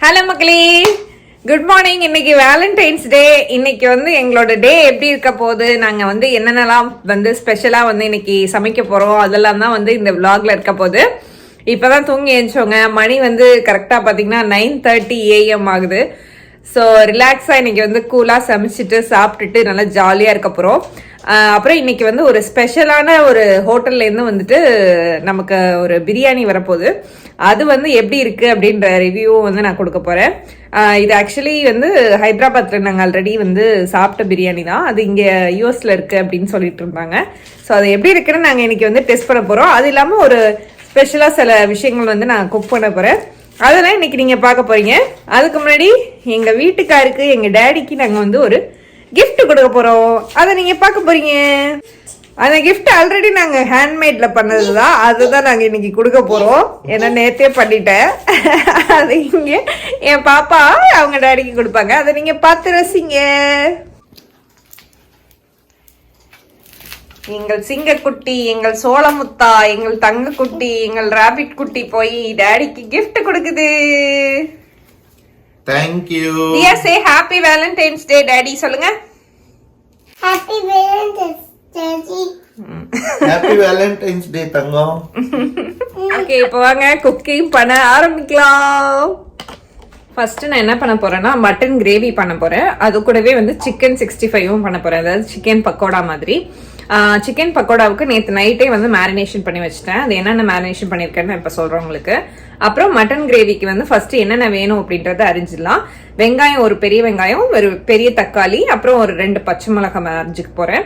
Hello மக்களே, good morning. இன்னைக்கு Valentine's டே. இன்னைக்கு வந்து எங்களோட டே எப்படி இருக்க போகுது, நாங்கள் வந்து என்னென்னலாம் வந்து ஸ்பெஷலாக வந்து இன்னைக்கு சமைக்க போகிறோம், அதெல்லாம் தான் வந்து இந்த விளாக்ல இருக்க போகுது. இப்போதான் தூங்கி எழுந்தோங்க. மணி வந்து கரெக்டாக பார்த்தீங்கன்னா 9:30 AM ஆகுது. ஸோ ரிலாக்ஸாக இன்னைக்கு வந்து கூலாக சமைச்சிட்டு சாப்பிட்டுட்டு நல்லா ஜாலியாக இருக்க போகிறோம். அப்புறம் இன்னைக்கு வந்து ஒரு ஸ்பெஷலான ஒரு ஹோட்டல்லேருந்து வந்துட்டு நமக்கு ஒரு பிரியாணி வரப்போகுது. அது வந்து எப்படி இருக்குது அப்படின்ற ரிவ்யூ வந்து நான் கொடுக்க போகிறேன். இது ஆக்சுவலி வந்து ஹைதராபாத்தில் நாங்கள் ஆல்ரெடி வந்து சாப்பிட்ட பிரியாணி தான். அது இங்கே யூஎஸில் இருக்குது அப்படின்னு சொல்லிட்டு இருந்தாங்க. ஸோ அது எப்படி இருக்குன்னு நாங்கள் இன்னைக்கு வந்து டெஸ்ட் பண்ண போகிறோம். அது இல்லாமல் ஒரு ஸ்பெஷலாக சில விஷயங்கள் வந்து நான் குக் பண்ண போகிறேன். அதெல்லாம் இன்னைக்கு நீங்கள் பார்க்க போகிறீங்க. அதுக்கு முன்னாடி எங்கள் வீட்டுக்காருக்கு, எங்கள் டேடிக்கு நாங்கள் வந்து ஒரு கிஃப்ட் கொடுக்க போகிறோம். அதை நீங்கள் பார்க்க போகிறீங்க. அந்த கிஃப்ட் ஆல்ரெடி நாங்கள் ஹேண்ட்மேட்ல பண்ணது தான். அதுதான் நாங்கள் இன்னைக்கு கொடுக்க போகிறோம். ஏன்னா நேற்றே பண்ணிட்டேன். அது இங்கே என் பாப்பா அவங்க டேடிக்கு கொடுப்பாங்க. அதை நீங்கள் பார்த்து ரசிங்க. எங்கள் சிங்கக்குட்டி, எங்கள் சோளமுத்தா, எங்கள் தங்கக்குட்டி, எங்கள் ராபிட் குட்டி போய் டாடிக்கு கிஃப்ட் கொடுக்குது. Thank you. Dear, say happy Valentine's Day, Daddy. சொல்லுங்க. Happy Valentine's Day. Happy Valentine's Day தங்கம். ஓகே, இப்போ வாங்க குக்கிங் பண்ண ஆரம்பிக்கலாம். ஃபர்ஸ்ட் நான் என்ன பண்ண போறேன்னா மட்டன் கிரேவி பண்ண போறேன். அது கூடவே வந்து சிக்கன் 65ம் பண்ண போறேன். அதாவது சிக்கன் பக்கோடா மாதிரி. சிக்கன் பக்கோடாவுக்கு நேற்று நைட்டே வந்து மேரினேஷன் பண்ணி வச்சுட்டேன். அது என்னென்ன மேரினேஷன் பண்ணியிருக்கேன்னு இப்போ சொல்கிறேன் உங்களுக்கு. அப்புறம் மட்டன் கிரேவிக்கு வந்து ஃபர்ஸ்ட் என்னென்ன வேணும் அப்படின்றத அறிஞ்சிடலாம். வெங்காயம், ஒரு பெரிய வெங்காயம், ஒரு பெரிய தக்காளி, அப்புறம் ஒரு 2 பச்சை மிளகாய் அரிஞ்சுக்க போகிறேன்.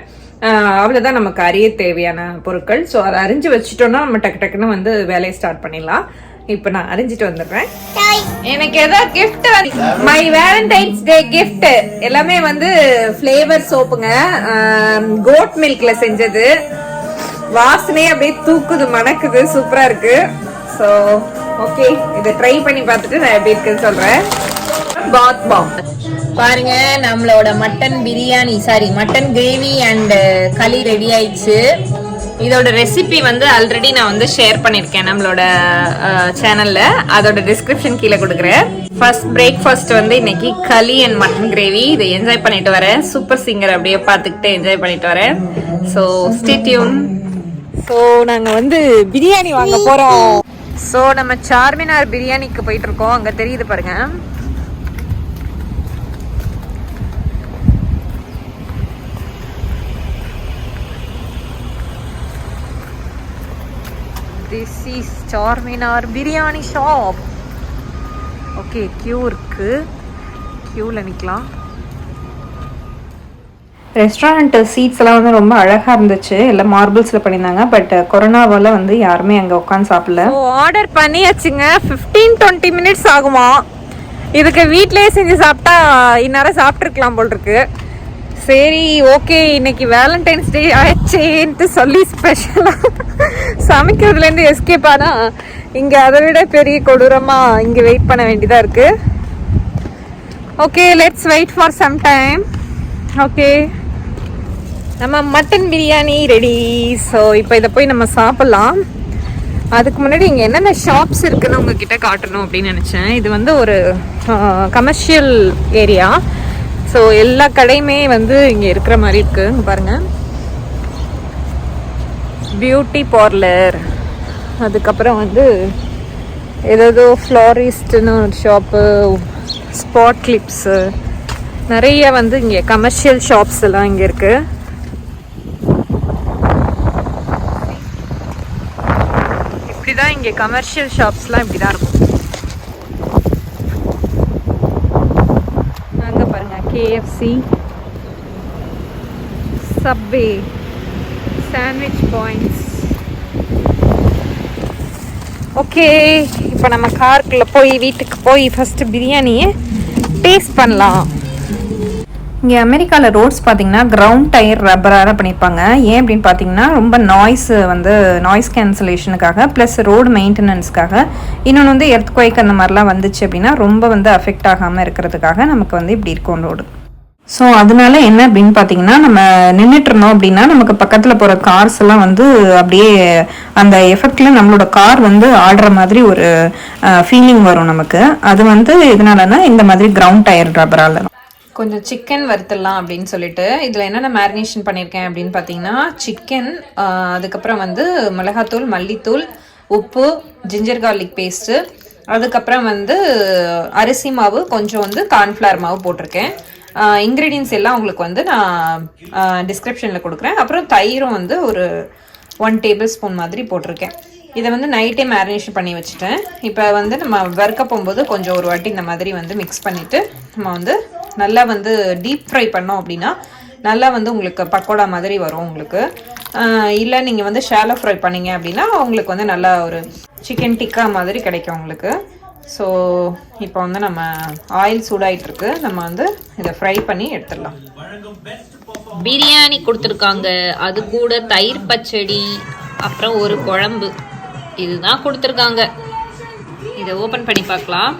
அவ்வளோதான் நமக்கு அறிய தேவையான பொருட்கள். ஸோ அதை அரிஞ்சு வச்சுட்டோம்னா நம்ம டக்கு டக்குன்னு வந்து வேலையை ஸ்டார்ட் பண்ணிடலாம். இப்போ நான் அரிஞ்சிட்டு வந்துடுறேன். எனக்கு ஏதோ gift, my Valentine's day gift எல்லாமே வந்து ஃப்ளேவர் சோப்புங்க. கோட் மில்க்ல செஞ்சது. வாசனையே அப்படியே தூக்குது, மணக்குது, சூப்பரா இருக்கு. ஸோ ஓகே, இதை ட்ரை பண்ணி பார்த்துட்டு நான் எப்படி இருக்குன்னு சொல்றேன். பாத் பாம் பாருங்க, நம்மளோட mutton biryani, sorry mutton gravy and களி ரெடி ஆயிடுச்சு. இதோட ரெசிபி வந்து ஆல்ரெடி நான் வந்து ஷேர் பண்ணியிருக்கேன் நம்மளோட சேனல்ல. அதோட டிஸ்கிரிப்ஷன் கீழே கொடுக்குறேன். ஃபர்ஸ்ட் பிரேக்ஃபாஸ்ட் வந்து இன்னைக்கு களி அண்ட் மட்டன் கிரேவி. இதை என்ஜாய் பண்ணிட்டு வரேன். சூப்பர் சிங்கர் அப்படியே பார்த்துக்கிட்டு என்ஜாய் பண்ணிட்டு வரேன். So stay tune. ஸோ நாங்கள் வந்து பிரியாணி வாங்க போகிறோம். ஸோ நம்ம சார்மினார் பிரியாணிக்கு போயிட்டு இருக்கோம். அங்கே தெரியுது பாருங்க. This is Charminar Biryani Shop. Okay, queue இருக்கு. கியூவில் நிற்கலாம். ரெஸ்டாரண்ட் சீட்ஸ் எல்லாம் வந்து ரொம்ப அழகாக இருந்துச்சு. எல்லாம் மார்பிள்ஸில் பண்ணியிருந்தாங்க. பட் கொரோனாவால் வந்து யாருமே அங்கே உட்காந்து சாப்பிடல. ஆர்டர் பண்ணியாச்சுங்க. 15-20 மினிட்ஸ் ஆகுமா. இதுக்கு வீட்டிலேயே செஞ்சு சாப்பிட்டா இந்நேரம் சாப்பிட்ருக்கலாம் போல் இருக்கு. சரி, ஓகே, இன்னைக்கு வேலண்டைன்ஸ் டே ஆயிடுச்சேன்ட்டு சொல்லி ஸ்பெஷலாக சமைக்கிறதுலேருந்து எஸ்கேப் ஆனால் இங்கே அதை விட பெரிய கொடூரமாக இங்கே வெயிட் பண்ண வேண்டியதாக இருக்குது. Okay, let's wait for some time. Okay, நம்ம மட்டன் பிரியாணி ரெடி. ஸோ இப்போ இதை போய் நம்ம சாப்பிட்லாம். அதுக்கு முன்னாடி இங்கே என்னென்ன ஷாப்ஸ் இருக்குன்னு உங்ககிட்ட காட்டணும் அப்படின்னு நினச்சேன். இது வந்து ஒரு கமர்ஷியல் ஏரியா. ஸோ எல்லா கடையுமே வந்து இங்கே இருக்கிற மாதிரி இருக்குது. இங்கே பாருங்கள், பியூட்டி பார்லர், அதுக்கப்புறம் வந்து ஏதோ ஃப்ளாரிஸ்ட்னு ஒரு ஷாப்பு, ஸ்பாட் கிளிப்ஸு, நிறைய வந்து இங்கே கமர்ஷியல் ஷாப்ஸ் எல்லாம் இங்கே இருக்குது. இப்படி தான் இங்கே கமர்ஷியல் ஷாப்ஸ்லாம் இப்படி தான் இருக்கும். KFC, Subway, sandwich points. Okay, இப்போ நம்ம காருக்குள்ளே போய் வீட்டுக்கு போய் ஃபஸ்ட்டு பிரியாணியை டேஸ்ட் பண்ணலாம். இங்கே அமெரிக்காவில் ரோட்ஸ் பார்த்தீங்கன்னா கிரவுண்ட் டயர் ரப்பராக பண்ணியிருப்பாங்க. ஏன் அப்படின்னு பார்த்தீங்கன்னா ரொம்ப நாய்ஸ் கேன்சலேஷனுக்காக, ப்ளஸ் ரோடு மெயின்டெனன்ஸ்க்காக. இன்னொன்று வந்து எர்த்குவைக் அந்த மாதிரிலாம் வந்துச்சு அப்படின்னா ரொம்ப வந்து அஃபெக்ட் ஆகாமல் இருக்கிறதுக்காக நமக்கு வந்து இப்படி இருக்கும் ரோடு. ஸோ அதனால என்ன அப்படின்னு பார்த்தீங்கன்னா, நம்ம நின்றுட்டு இருந்தோம் அப்படின்னா நமக்கு பக்கத்தில் போகிற கார்ஸ் எல்லாம் வந்து அப்படியே அந்த எஃபெக்டில் நம்மளோட கார் வந்து ஆடுற மாதிரி ஒரு ஃபீலிங் வரும் நமக்கு. அது வந்து இதனாலனா இந்த மாதிரி கிரவுண்ட் டயர் ரப்பரால். கொஞ்சம் சிக்கன் வறுத்துடலாம் அப்படின்னு சொல்லிட்டு இதில் என்னென்ன மேரினேஷன் பண்ணியிருக்கேன் அப்படின்னு பார்த்தீங்கன்னா, சிக்கன், அதுக்கப்புறம் வந்து மிளகாத்தூள், மல்லித்தூள், உப்பு, ஜிஞ்சர் கார்லிக் பேஸ்ட்டு, அதுக்கப்புறம் வந்து அரிசி மாவு, கொஞ்சம் வந்து கார்ன்ஃப்ளவர் மாவு போட்டிருக்கேன். இன்க்ரீடியன்ஸ் எல்லாம் உங்களுக்கு வந்து நான் டிஸ்கிரிப்ஷனில் கொடுக்குறேன். அப்புறம் தயிரும் வந்து ஒரு 1 டேபிள் ஸ்பூன் மாதிரி போட்டிருக்கேன். இதை வந்து நைட்டே மேரினேஷன் பண்ணி வச்சுட்டேன். இப்போ வந்து நம்ம வறுக்க போகும்போது கொஞ்சம் ஒரு வாட்டி இந்த மாதிரி வந்து மிக்ஸ் பண்ணிவிட்டு நம்ம வந்து நல்லா வந்து டீப் ஃப்ரை பண்ணோம் அப்படின்னா நல்லா வந்து உங்களுக்கு பக்கோடா மாதிரி வரும் உங்களுக்கு. இல்லை நீங்கள் வந்து ஷாலோ ஃப்ரை பண்ணிங்க அப்படின்னா உங்களுக்கு வந்து நல்லா ஒரு சிக்கன் டிக்கா மாதிரி கிடைக்கும் உங்களுக்கு. ஸோ இப்போ வந்து நம்ம ஆயில் சூடாயிட்டிருக்கு, நம்ம வந்து இதை ஃப்ரை பண்ணி எடுத்துடலாம். பிரியாணி கொடுத்துருக்காங்க, அது கூட தயிர் பச்சடி, அப்புறம் ஒரு குழம்பு, இதுதான் கொடுத்துருக்காங்க. இதை ஓப்பன் பண்ணி பார்க்கலாம்.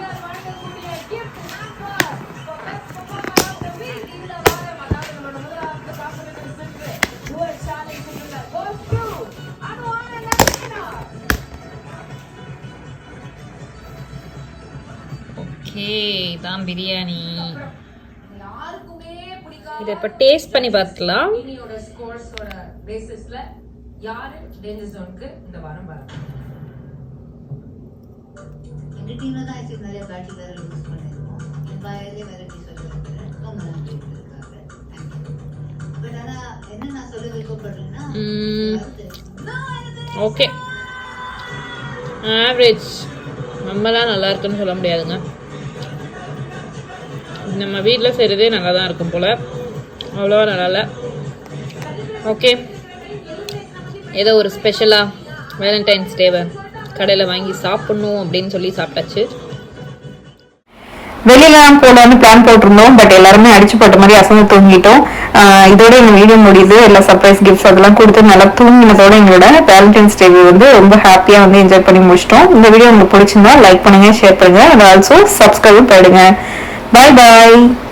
தான் பிரியாணி. இதை இப்போ டேஸ்ட் பண்ணி பார்க்கலாம். ஓகே, ஆவரேஜ், நம்மலாம் நல்லா இருக்குன்னு சொல்ல முடியாதுங்க. நம்ம வீட்டில் செய்கிறதே நல்லா தான் இருக்கும் போல், அவ்வளோவா நல்லா இல்லை. ஓகே, ஏதோ ஒரு ஸ்பெஷலாக வேலண்டைன்ஸ் டேவை கடையில் வாங்கி சாப்பிட்ணும் அப்படின்னு சொல்லி சாப்பிட்டாச்சு. வெளியிலாம் போலான்னு பிளான் போட்டிருந்தோம், பட் எல்லாருமே அடிச்சு போட்ட மாதிரி அசந்து தூங்கிட்டோம். இதோட எங்க வீடியோ முடியுது. எல்லா சர்ப்ரைஸ் கிஃப்ட்ஸ் அதெல்லாம் கொடுத்து நல்லா தூங்கினதோட எங்களோட வேலண்டைன்ஸ் டே வந்து ரொம்ப ஹாப்பியா வந்து என்ஜாய் பண்ணி முடிச்சிட்டோம். இந்த வீடியோ உங்களுக்கு பிடிச்சிருந்தா லைக் பண்ணுங்க, ஷேர் பண்ணுங்க, அண்ட் ஆல்சோ சப்ஸ்கிரைப் பண்ணிடுங்க. Bye bye.